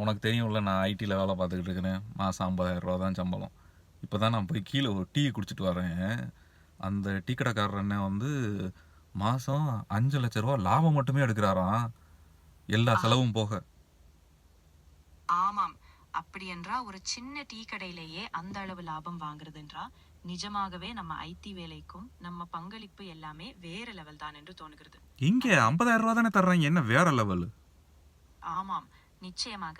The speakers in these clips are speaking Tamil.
உனக்கு தெரியும்ல, நான் ஐடியில் வேலை பார்த்துக்கிட்டு இருக்கிறேன். மாதம் 50,000 தான் சம்பளம். இப்போ தான் நான் போய் கீழே ஒரு டீ குடிச்சிட்டு வரேன். அந்த டீ கடைக்காரர் அண்ணன் வந்து மாதம் 5,00,000 லாபம் மட்டுமே எடுக்கிறாராம், எல்லா செலவும் போக. ஆமாம். அப்படி என்றா ஒரு சின்ன டீ கடையிலேயே அந்த அளவு லாபம் வாங்குறதுன்றா நிஜமாகவே நம்ம ஐடி வேலைக்கும் நம்ம பங்களிப்பு எல்லாமே வேற லெவல் தான் என்று தோணுகிறது. இங்கே 50,000 தானே தர்றாங்க, என்ன வேற லெவல்? ஆமாம், நிச்சயமாக.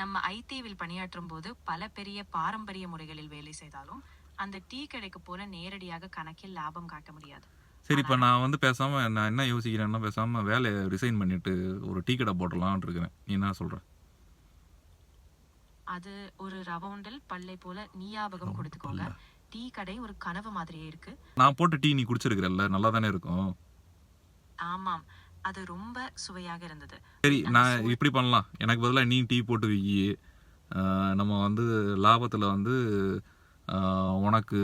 நம்ம ஐடிவில் பணியாற்றும் போது பல பெரிய பாரம்பரிய முறைகளில் வேலை செய்தாலும் அந்த டீ கடைக்கு போல நேரடியாக கணக்கில் லாபம் காட்ட முடியாது. சரி, இப்போ நான் வந்து பேசாமல் நான் என்ன யோசிக்கிறேன்னா, பேசாமல் வேலையை ரிசைன் பண்ணிட்டு ஒரு டீ கடை போட்டலான்னு இருக்கிறேன். நீ என்ன சொல்கிற? அது ஒரு ரவுண்டில் பல்லை போல ஞாபகம் கொடுத்துக்கோங்க. டீ கடை ஒரு கனவு மாதிரியே இருக்கு. நான் போட்டு டீ நீ குடிச்சிருக்கிறல்ல, நல்லா தானே இருக்கும். ஆமாம், அது ரொம்ப சுவையாக இருந்தது. சரி, நான் இப்படி பண்ணலாம். எனக்கு பதிலாக நீ டீ போட்டு விக்கி, நம்ம வந்து லாபத்தில் வந்து உனக்கு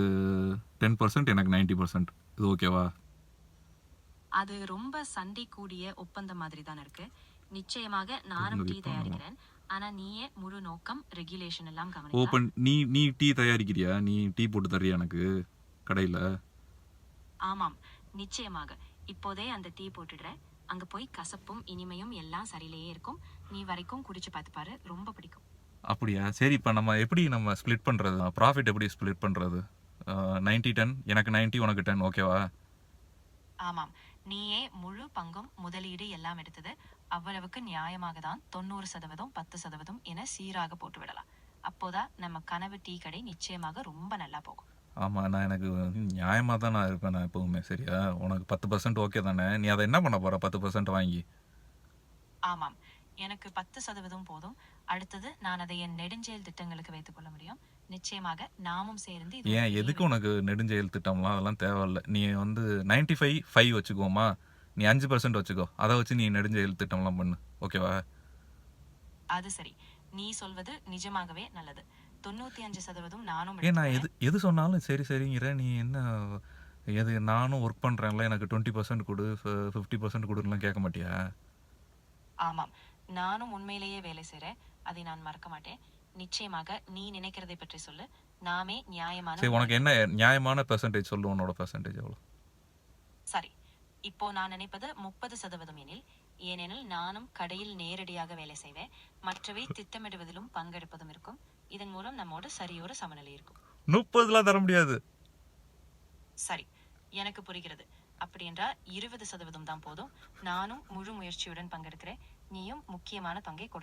10%, எனக்கு 90%. இது ஓகேவா? அது ரொம்ப சண்டை கூடிய ஒப்பந்தம் மாதிரி தான் இருக்கு. நிச்சயமாக நானும் டீ தயாரிக்கிறேன். ஆனா நீயே முழு நோக்கம் ரெகுலேஷன் எல்லாம் கவனிக்க. ஓப்பன். நீ டீ தயாரிக்கிறியா? நீ டீ போட்டு தர்றியா எனக்கு கடையில்? ஆமாம், நிச்சயமாக. இப்போதே அந்த டீ போட்டுடுறேன். அங்க போய் கசப்பும் இனிமையும் எல்லாம் சரியிலேயே இருக்கும். நீ வரைக்கும் குடிச்சு பார்த்து பாரு, ரொம்ப பிடிக்கும். அப்படியா? சரி, இப்போ நம்ம எப்படி நம்ம ஸ்ப்ளிட் பண்ணுறது? ப்ராஃபிட் எப்படி ஸ்ப்ளிட் பண்ணுறது? 90-10, எனக்கு 90, உனக்கு 10, ஓகேவா? ஆமாம், நீயே முழு பங்கும் முதலீடு எல்லாம் எடுத்தது அவ்வளவுக்கு நியாயமாக தான் 90%, 10% என சீராக போட்டு விடலாம். அப்போதான் நம்ம கனவு டீ கடை நிச்சயமாக ரொம்ப நல்லா போகும். ஆமாம், நான் எனக்கு நியாயமாக தான் நான் இருப்பேன் நான் எப்போவுமே. சரியா? உனக்கு 10% ஓகே தானே? நீ அதை என்ன பண்ண போகிற 10% வாங்கி? ஆமாம், எனக்கு 10% போதும். அடுத்தது நான் அதை என் நெடுஞ்செயல் திட்டங்களுக்கு வைத்துக் கொள்ள முடியும். நிச்சயமாக நாமும் சேர்ந்து ஏன் எதுக்கு உனக்கு நெடுஞ்செயல் திட்டம்லாம்? அதெல்லாம் தேவையில்லை. நீ வந்து 95-5 வச்சுக்கோமா, நீ 5% வச்சுக்கோ. அதை வச்சு நீ நெடுஞ்செயல் திட்டம்லாம் பண்ணு, ஓகேவா? அது சரி, நீ சொல்வது நிஜமாகவே நல்லது. 95% நானும் ஏன் நான் எது சொன்னாலும் சரி சரிங்கிற நீ? என்ன எது நானும் ஒர்க் பண்ணுறேன்ல, எனக்கு 20% கொடு, 50% கொடுலாம் கேட்க மாட்டியா? ஆமாம், நானும் உண்மையிலேயே வேலை செய்றேன். அதை நான் மறக்க மாட்டேன். நிச்சயமாக நீ நினைக்கிறதை பற்றி சொல்லு. நாமே நியாயமான. சரி, உனக்கு என்ன நியாயமான பெர்சன்டேஜ் சொல்லு. உன்னோட பெர்சன்டேஜ் எவ்வளோ? சரி, இப்போ நான் நினைப்பது 30% எனில். ஏனெனில் நானும் கடையில் நேரடியாக வேலை செய்வேன். மற்றவை திட்டமிடுவதிலும் பங்கெடுப்பதும் இருக்கும். இதன் மூலம் நம்மோடு சரியோரு சமநிலை இருக்கும். 30லாம் தர முடியாது. சரி, எனக்கு புரிகிறது. அப்படி என்றால் 20% தான் போதும். நானும் முழு முயற்சியுடன் பங்கெடுக்கிறேன். நீயும் முக்கியமான பங்கை கொடு.